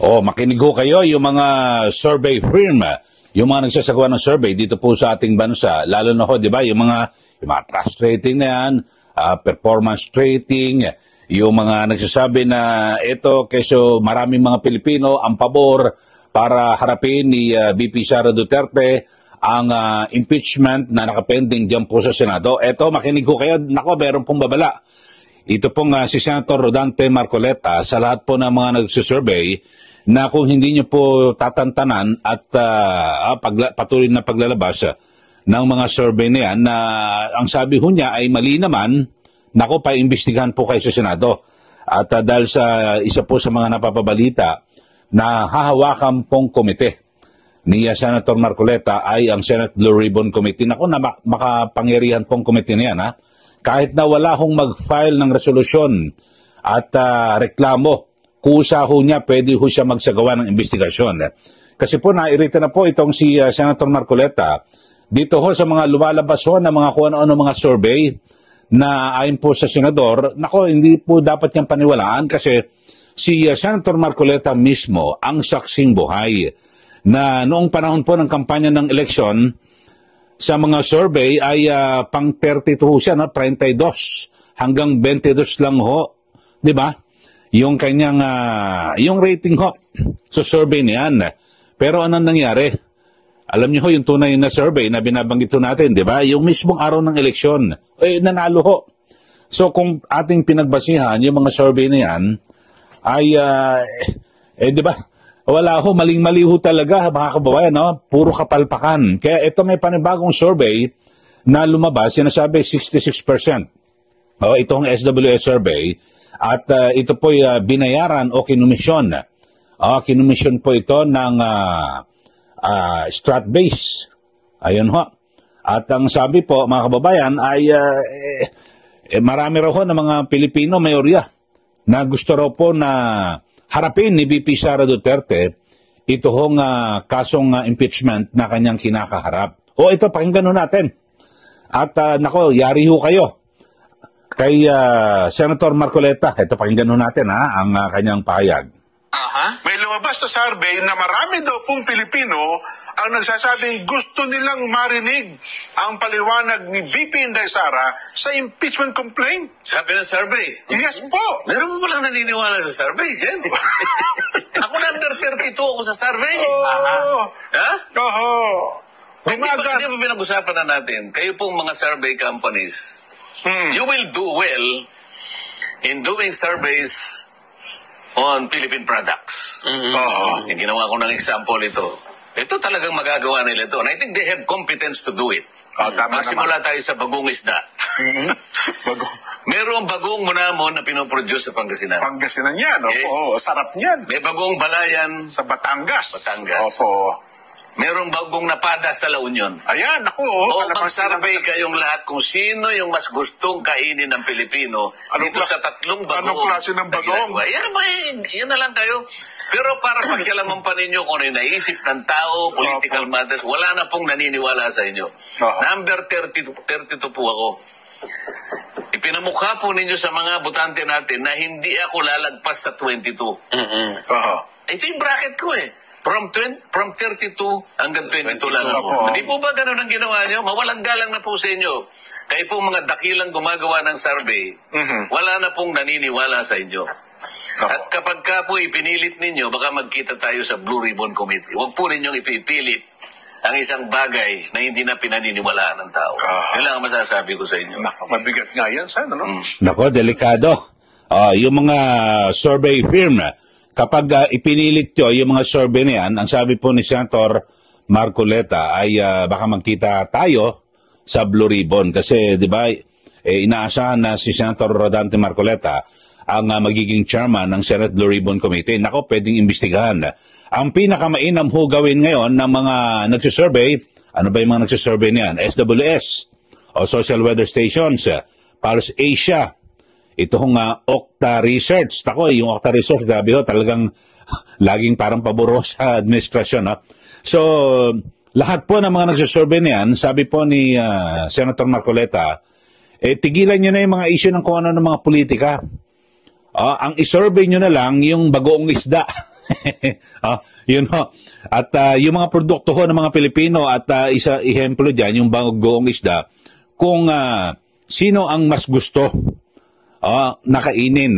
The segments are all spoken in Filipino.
Makinig ho kayo yung mga survey firm, yung mga nagsasagawa ng survey dito po sa ating bansa. Lalo na ho, di ba, yung mga trust rating na yan, performance rating, yung mga nagsasabi na ito, keso maraming mga Pilipino ang pabor para harapin ni VP Sara Duterte ang impeachment na nakapending dyan po sa Senado. Ito, makinig ho kayo. Nako, meron pong babala. Ito pong si Senator Rodante Marcoleta sa lahat po ng mga nagsusurvey na kung hindi nyo po tatantanan at patuloy na paglalabas ng mga survey na yan, na ang sabi ho niya ay mali naman, nako, paimbestigahan po kayo sa Senado. At dahil sa isa po sa mga napapabalita na hahawakan pong komite ni Senator Marcoleta ay ang Senate Blue Ribbon Committee. Nako, na makapangyarihan pong komite na yan, ha? Kahit na wala hong mag-file ng resolusyon at reklamo, kusa ho niya, pwede ho siya magsagawa ng investigasyon. Kasi po, nairita na po itong si Senator Marcoleta dito ho sa mga lumalabas ho na mga kung ano-ano mga survey na ayon po sa senador. Nako, hindi po dapat niyang paniwalaan kasi si Senator Marcoleta mismo ang saksing buhay na noong panahon po ng kampanya ng eleksyon, sa mga survey ay pang 32 siya, no? 32 hanggang 22 lang ho, di ba? Yung kanyang, yung rating ho sa survey niyan. Pero anong nangyari? Alam niyo ho, yung tunay na survey na binabanggit ho natin, di ba? Yung mismong araw ng eleksyon, nanalo ho. So kung ating pinagbasihan, yung mga survey na yan, ay, di ba? Wala ho, maling-mali ho talaga, mga kababayan, no? Puro kapalpakan. Kaya ito may panibagong survey na lumabas, sinasabi 66%. Itong SWS survey, at ito po'y binayaran o kinumisyon. Kinumisyon po ito ng Stratbase. Ayun ho. At ang sabi po, mga kababayan, ay marami raw ho ng mga Pilipino, mayorya, na gusto raw po na harapin ni VP Sara Duterte ito hong kasong impeachment na kanyang kinakaharap. Ito, pakinggan ho natin. At nako, yari ho kayo kay Senator Marcoleta. Ito, pakinggan ho natin ang kanyang pahayag. May lumabas sa survey na marami daw pong Pilipino ang nagsasabing gusto nilang marinig ang paliwanag ni VP Inday Sara sa impeachment complaint. Sabi ng survey? Yes po. Meron mo palang naniniwala sa survey, Jen? Ako number 32 ako sa survey. Ha? Hindi ba pinag-usapan na natin? Kayo pong mga survey companies, you will do well in doing surveys on Philippine products. Yung ginawa ko ng example ito. Ito talagang magagawa nila ito. And I think they have competence to do it. Magsimula tayo sa bagong isda. Merong bagong munamon na pinoproduce sa Pangasinan. Pangasinan yan. Sarap niyan. May bagong balayan sa Batangas. Opo. Merong bagong napada sa La Union. Ayan, ako. Mag-survey kayong lahat kung sino yung mas gustong kainin ng Pilipino dito sa tatlong bagong. Anong klase ng bagong? Yan na lang kayo. Pero para pagkialaman pa ninyo kung ano yung naisip ng tao, political matters, wala na pong naniniwala sa inyo. Number 32 po ako. Ipinamukha po ninyo sa mga botante natin na hindi ako lalagpas sa 22. Ito yung bracket ko eh. From 32 hanggang 22 lang ako. Hindi po ba ganun ang ginawa nyo? Mawalang galang na po sa inyo. Kayo po mga dakilang gumagawa ng survey, wala na pong naniniwala sa inyo. At kapag ka po ipinilit ninyo, baka magkita tayo sa Blue Ribbon Committee. Huwag po ninyong ipipilit ang isang bagay na hindi na pinaniniwalaan ng tao. Yan lang ang masasabi ko sa inyo. Mabigat nga yan, sana, no? Nako, delikado. Yung mga survey firm, kapag ipinilit nyo yung mga survey na yan, ang sabi po ni Senator Marcoleta ay baka magkita tayo sa Blue Ribbon. Kasi, di ba, inaasahan na si Senator Rodante Marcoleta ang magiging chairman ng Senate Blue Ribbon Committee. Nako, pwedeng imbestigahan. Ang pinakamainam ho gawin ngayon ng mga nagsusurvey, ano ba yung mga nagsusurvey niyan? SWS, o Social Weather Stations, Pulse Asia, ito hong Okta Research. Tako, yung Okta Research, grabe ho, talagang laging parang paboro sa administrasyon. So, lahat po ng mga nagsusurvey niyan, sabi po ni Senator Marcoleta, tigilan nyo na yung mga issue ng kung ano ng mga politika. Ang isurvey nyo na lang yung bagoong isda. Yun ho. At yung mga produkto ho ng mga Pilipino at isa ehemplo diyan yung bagoong isda, kung sino ang mas gusto nakainin,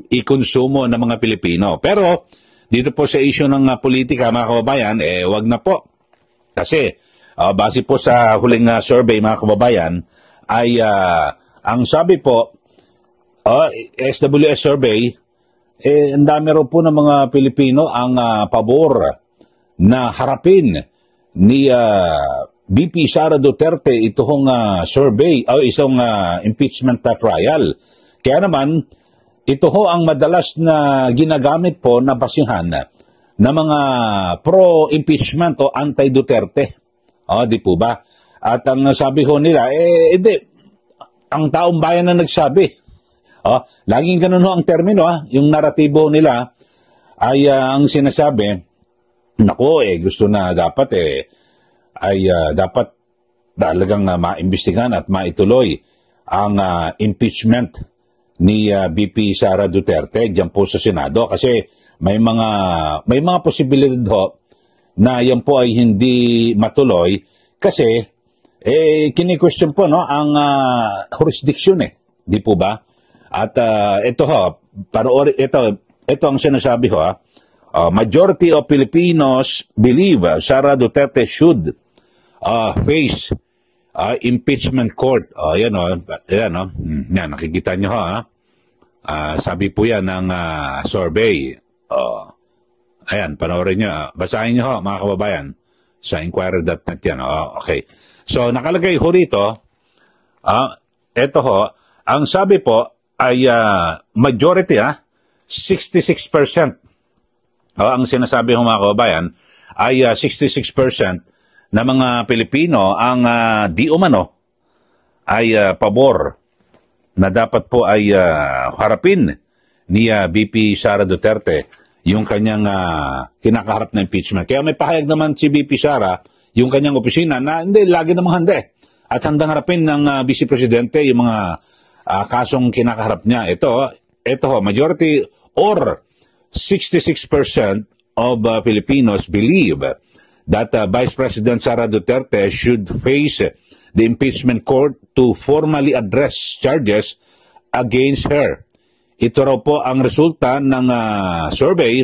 ikonsumo ng mga Pilipino. Pero dito po sa issue ng politika, mga kababayan, wag na po. Kasi base po sa huling survey, mga kababayan, ay ang sabi po, SWS survey, ang dami raw po ng mga Pilipino ang pabor na harapin ni VP Sara Duterte itong survey o isang impeachment trial. Kaya naman, ito ho ang madalas na ginagamit po na basihan na mga pro-impeachment o anti-Duterte. Di po ba? At ang sabi ho nila, hindi, ang taong bayan na nagsabi. Laging ganun ho ang termino, yung naratibo nila ay ang sinasabi, nako, gusto na dapat dapat talagang maimbestigahan at maituloy ang impeachment ni VP Sara Duterte diyan po sa Senado kasi may mga posibilidad ho na yan po ay hindi matuloy kasi kini-question po ang jurisdiction di po ba? At ito ho, ito ang sinasabi ho, majority of Filipinos believe Sara Duterte should face impeachment court. Yan nakikita nyo ho. Sabi po yan ng survey. Ayan, panoorin nyo. Basahin nyo ho, mga kababayan. Sa inquirer.net yan. Okay. So, nakalagay ho rito, ito ho, ang sabi po, ay majority 66%. Ang sinasabi ng mga kababayan ay 66% na mga Pilipino ang di umano ay pabor na dapat po ay harapin ni VP Sara Duterte yung kanyang kinakaharap na impeachment. Kaya may pahayag naman si VP Sara, yung kanyang opisina na hindi, lagi namang handa at handang harapin ng Vice Presidente yung mga kasong kinakaharap niya. Ito majority or 66% of Filipinos believe that Vice President Sara Duterte should face the impeachment court to formally address charges against her. Ito raw po ang resulta ng survey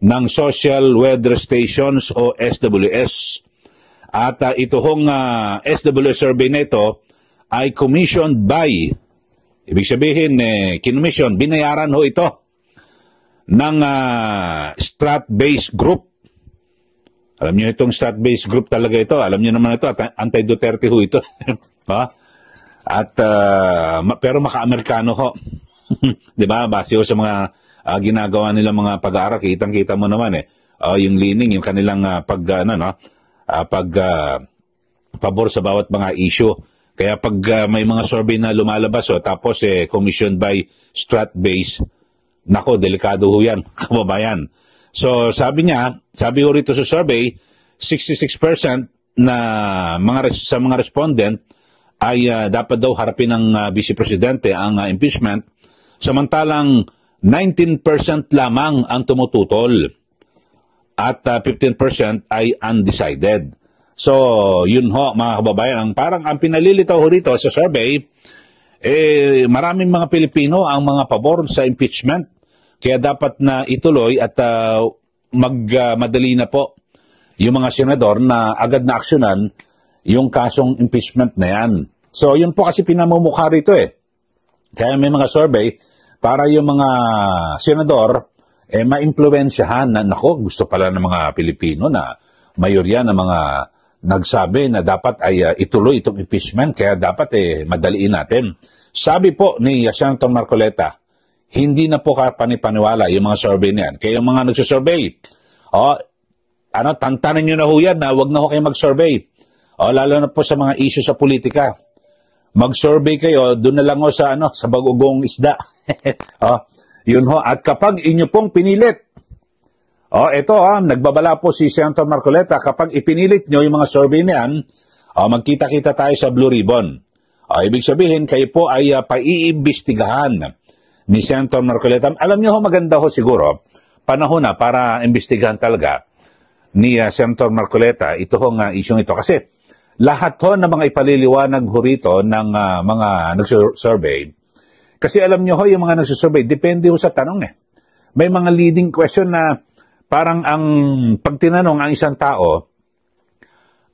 ng Social Weather Stations o SWS. At ito hong SWS survey na ito ay commissioned by, ibig sabihin, kinumission, binayaran ho ito ng Strat-based group. Alam niyo itong Strat-based group talaga ito. Alam niyo naman ito, anti-Duterte ho ito. At, pero maka-Amerikano ho. Diba? Base ho sa mga ginagawa nila mga pag-aaral, kitang-kita mo naman yung leaning, yung kanilang pabor sa bawat mga issue. Kaya pag may mga survey na lumalabas tapos commissioned by Strat-based, nako, delikado ho yan, kababayan. So sabi ho rito sa survey, 66% na sa mga respondent ay dapat daw harapin ng Vice Presidente ang impeachment, samantalang 19% lamang ang tumututol at 15% ay undecided. So, yun ho, mga kababayan, parang ang pinalilitaw ho rito sa survey, maraming mga Pilipino ang mga pabor sa impeachment. Kaya dapat na ituloy at magmadali na po yung mga senador na agad na aksyonan yung kasong impeachment na yan. So, yun po kasi pinamumukha rito Kaya may mga survey para yung mga senador ma-impluwensyahan na, nako, gusto pala ng mga Pilipino na mayorya ng mga nagsabi na dapat ay ituloy itong impeachment, kaya dapat madaliin natin. Sabi po ni Senator Marcoleta, hindi na po panipaniwala yung mga survey na yan. Kaya yung mga nagsusurvey, tantanan nyo na ho yan na huwag na ho kayo mag-survey. Lalo na po sa mga issue sa politika. Mag-survey kayo, doon na lang ho sa bagugong isda. Yun ho. At kapag inyo pong pinilit, ito nagbabala po si Senator Marcoleta, kapag ipinilit nyo yung mga survey na yan, magkita-kita tayo sa Blue Ribbon. Ibig sabihin, kayo po ay paiimbestigahan ni Senator Marcoleta. Alam niyo ho, maganda ho siguro, panahon na para imbestigahan talaga ni Senator Marcoleta itong isyong ito. Kasi lahat ho na mga ipaliliwanag ho rito ng mga nagsurvey. Kasi alam nyo ho, yung mga nagsurvey, depende ho sa tanong eh. May mga leading question na parang pag tinanong ang isang tao,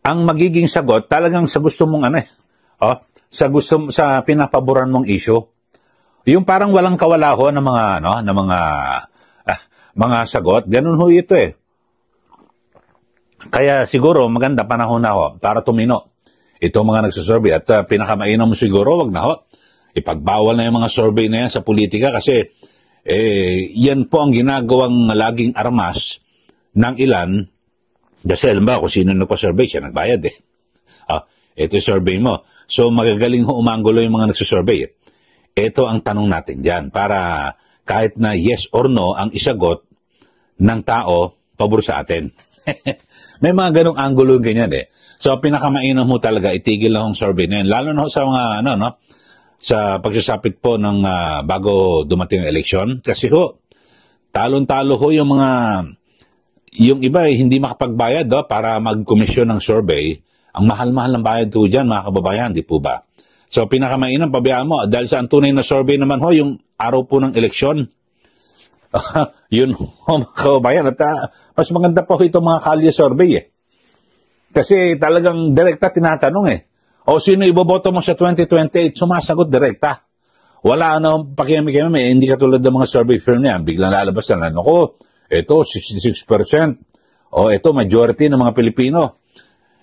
ang magiging sagot talagang sa gusto mong sa pinapaboran mong issue. Yung parang walang kawala ho ng mga sagot. Ganun ho ito eh. Kaya siguro maganda panahon na ho para tumino itong mga nagsasurvey. At pinakamainam mo siguro, wag na ho. Ipagbawal na yung mga survey na yan sa politika kasi yan po ang ginagawang laging armas ng ilan. Kasi alam ba kung sino nagpa-survey, siya nagbayad eh. Ito yung survey mo. So magagaling ho umanggulo yung mga nagsusurvey. Ito ang tanong natin dyan para kahit na yes or no ang isagot ng tao pabor sa atin. May mga ganong angulo ganyan eh. So pinakamainam mo talaga itigil lang ang survey na yun. Lalo na sa mga sa pagsasapit po ng bago dumating ang eleksyon. Kasi ho, talon-talo ho yung iba hindi makapagbayad para mag-komisyon ng survey. Ang mahal-mahal ng bayad po dyan, mga kababayan, di po ba? So pinakamainam, pabayaan mo, dahil sa tunay na survey naman ho, yung araw po ng eleksyon, yun ho, mga kababayan. At mas maganda po itong mga kalye survey eh. Kasi talagang direkta tinatanong eh. O sino iboboto mo sa 2028? Sumasagot direkta. Wala pakiyami-kiyami, hindi katulad ng mga survey firm niyan. Biglang lalabas na ko, ito 66%. O ito majority ng mga Pilipino.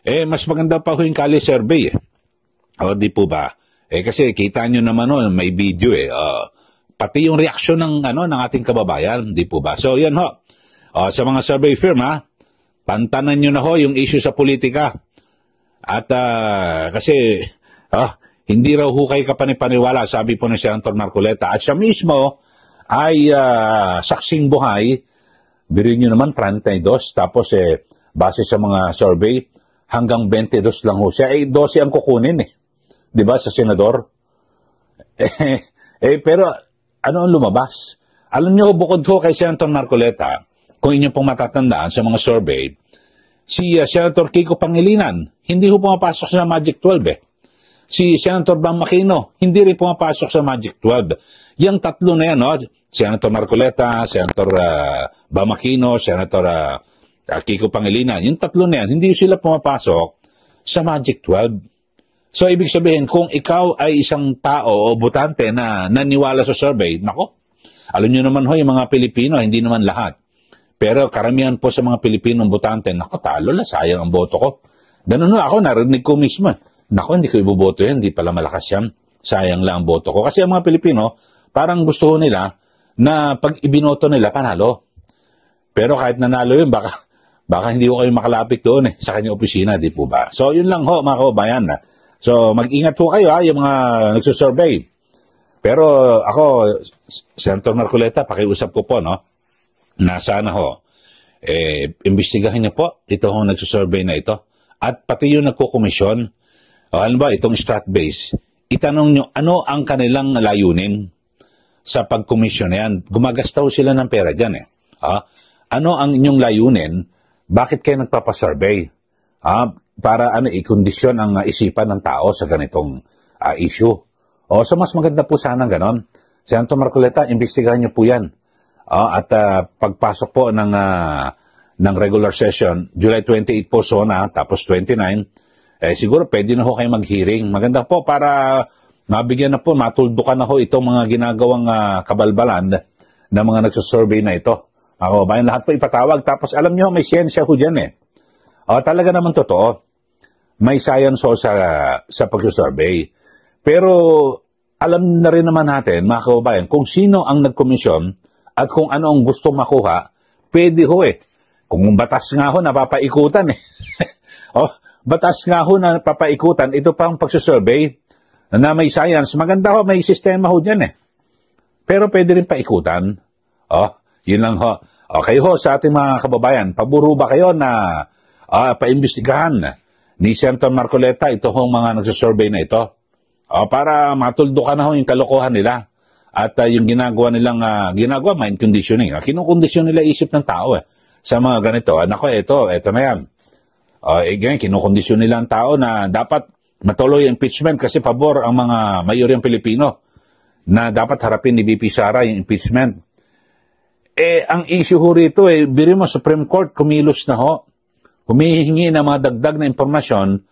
Mas maganda pa ho yung kalye survey eh. O di po ba? Kasi kita nyo naman may video eh. Pati yung reaksyon ng ating kababayan, di po ba? So yan ho. Sa mga survey firm tantanan nyo na ho yung issue sa politika. At kasi hindi raw ho kayo kapanipaniwala, sabi po ni Senator Marcoleta. At siya mismo ay saksing buhay. Birin nyo naman 32, tapos base sa mga survey, hanggang 22 lang ho siya. 12 ang kukunin eh. Di ba, sa senador? Pero ano ang lumabas? Alam nyo, bukod ho kay Senator Marcoleta, kung inyo pong matatandaan sa mga survey, si Senator Kiko Pangilinan, hindi ho pumapasok sa Magic 12 eh. Si Senator Bam Aquino, hindi rin pumapasok sa Magic 12. Yang tatlo na yan, Senator Marcoleta, Senator Bam Aquino, Senator Kiko Pangilinan, yung tatlo na yan, hindi sila pumapasok sa Magic 12. So, ibig sabihin, kung ikaw ay isang tao o botante na naniwala sa survey, nako, alam nyo naman ho, yung mga Pilipino, hindi naman lahat. Pero karamihan po sa mga Pilipinong botante, nako, talo la, sayang ang boto ko. Ganun ho, ako, narinig ko mismo. Nako, hindi ko iboboto yan, hindi pala malakas yan. Sayang lang ang boto ko. Kasi ang mga Pilipino, parang gusto ho nila na pag ibinoto nila, panalo. Pero kahit nanalo yun, baka hindi ko kayo makalapit doon sa kanyang opisina, di po ba? So, yun lang ho, mga kababayan. So, mag-ingat po kayo yung mga nagsusurvey. Pero ako, Senator Marcoleta, pakiusap ko po, na sana ho, imbestigahin niyo po itong nagsusurvey na ito. At pati yung nagkukomisyon, ano ba, itong strat-base, itanong nyo, ano ang kanilang layunin sa pagkomisyon na yan? Gumagastaw sila ng pera dyan eh. Ano ang inyong layunin? Bakit kayo nagpapasurvey? Para ikondisyon ang isipan ng tao sa ganitong issue. So mas maganda po sana ganon. Senator Marcoleta, imbestigahan niyo po yan. At pagpasok po ng regular session, July 28 po SONA, tapos 29, siguro pwede na ho kayo mag-hearing. Maganda po para mabigyan na po, matuldukan na ho itong mga ginagawang kabalbalan ng mga nagsusurvey na ito. Ako, bayan lahat po ipatawag. Tapos alam nyo, may siyensya ho dyan eh. Talaga naman totoo. May science ho sa pagsusurvey. Pero alam na rin naman natin, mga kababayan, kung sino ang nagkomisyon at kung ano ang gusto makuha, pwede ho eh. Kung batas nga ho, napapaikutan eh. Batas nga ho na napapaikutan, ito pa ang pagsusurvey na may science. Maganda ho, may sistema ho dyan eh. Pero pwede rin paikutan. Yun lang ho. Okay ho, sa ating mga kababayan, paburo ba kayo na paimbestigahan ni Senator Marcoleta ito hong mga nagsusurvey na ito? Para matuldukan na ho yung kalokohan nila. At yung ginagawa, mind conditioning. Kinukondisyon nila isip ng tao sa mga ganito. Nako, ito na yan. Ganyan, kinukondisyon nila ang tao na dapat matuloy impeachment kasi pabor ang mga mayoryang Pilipino na dapat harapin ni VP Sara yung impeachment. Ang issue ho rito, biro mo, Supreme Court, kumilos na ho. Humihingi ng mga dagdag na impormasyon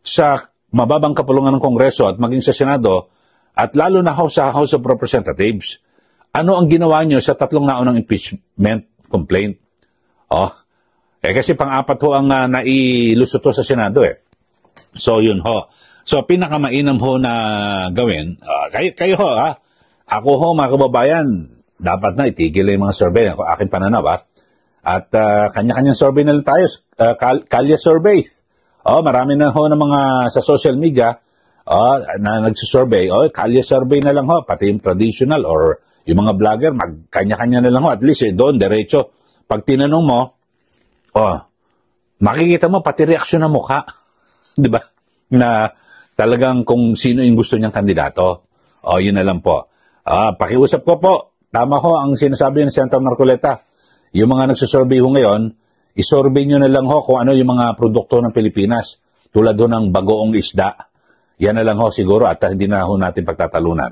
sa mababang kapulungan ng Kongreso at maging sa Senado at lalo na ho sa House of Representatives. Ano ang ginawa nyo sa 3 naunang impeachment complaint? Kasi pang-4 ho ang nailusot ho sa Senado So, yun ho. So, pinakamainam ho na gawin, kayo ho, ako ho, mga kababayan, dapat na itigil yung mga survey, aking pananaw, At kanya-kanyang survey na lang tayo, Kalye survey. Marami na ho ng mga sa social media na nagsusurvey. Kalye survey na lang ho, pati yung traditional or yung mga vlogger, magkanya-kanya na lang ho. At least doon, diretso. Pag tinanong mo, makikita mo pati reaksyon ng mukha. Di ba? Na talagang kung sino yung gusto niyang kandidato. Yun na lang po. Pakiusap ko po, tama ho ang sinasabi ng Senator Marcoleta. Yung mga nagsusurvey ho ngayon, isurvey nyo na lang ho kung ano yung mga produkto ng Pilipinas. Tulad ho ng bagoong isda. Yan na lang ho siguro at hindi na ho natin pagtatalunan.